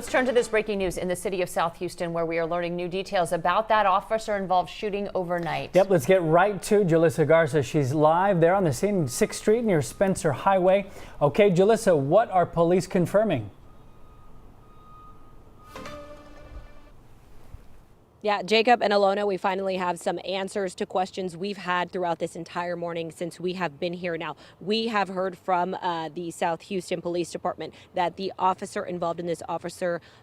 Let's turn to this breaking news in the city of South Houston, where we are learning new details about that officer-involved shooting overnight. Yep, let's get right to Jalissa Garza. She's live there on the scene, 6th Street near Spencer Highway. Okay, Jalissa, what are police confirming? Yeah, Jacob and Alona, we finally have some answers to questions we've had throughout this entire morning since we have been here. Now, we have heard from the South Houston Police Department that the officer involved in this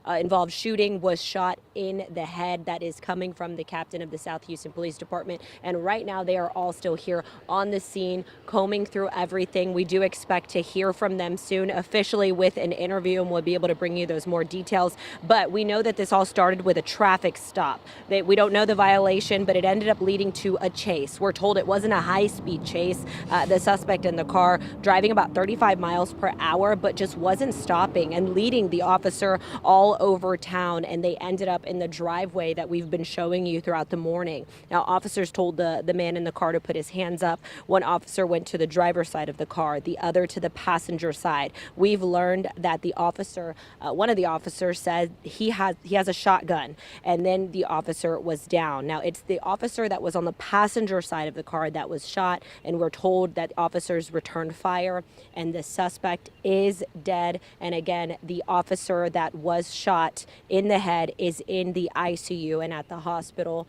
involved shooting was shot in the head. That is coming from the captain of the South Houston Police Department. And right now they are all still here on the scene, combing through everything. We do expect to hear from them soon officially with an interview, and we'll be able to bring you those more details. But we know that this all started with a traffic stop. We don't know the violation, but it ended up leading to a chase. We're told it wasn't a high-speed chase. The suspect in the car driving about 35 miles per hour, but just wasn't stopping and leading the officer all over town. And they ended up in the driveway that we've been showing you throughout the morning. Now, officers told the man in the car to put his hands up. One officer went to the driver's side of the car, the other to the passenger side. We've learned that the officer, one of the officers said he has a shotgun, and then the officer was down. Now, it's the officer that was on the passenger side of the car that was shot, and we're told that officers returned fire and the suspect is dead. And again, the officer that was shot in the head is in the ICU and at the hospital.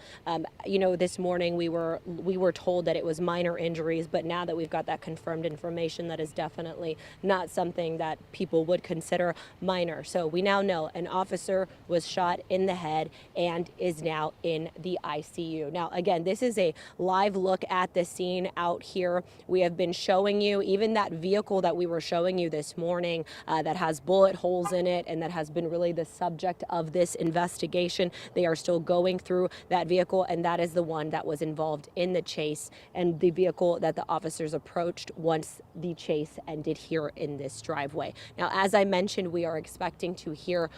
You know, this morning we were told that it was minor injuries, but now that we've got that confirmed information, that is definitely not something that people would consider minor. So we now know an officer was shot in the head and is now in the ICU. Now, again, this is a live look at the scene out here. We have been showing you even that vehicle that we were showing you this morning that has bullet holes in it and that has been really the subject of this investigation. They are still going through that vehicle, and that is the one that was involved in the chase and the vehicle that the officers approached once the chase ended here in this driveway. Now, as I mentioned, we are expecting to hear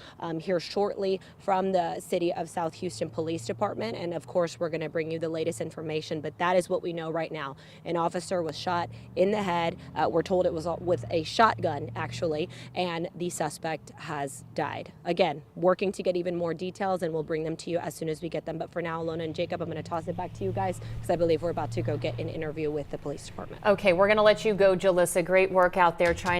shortly from the City of South Houston Police Department, and of course we're going to bring you the latest information, but that is what we know right now. An officer was shot in the head. We're told it was with a shotgun, actually, and the suspect has died. Again, working to get even more details, and we'll bring them to you as soon as we get them. But for now, Alona and Jacob, I'm going to toss it back to you guys because I believe we're about to go get an interview with the police department. Okay, we're going to let you go, Jalissa. Great work out there trying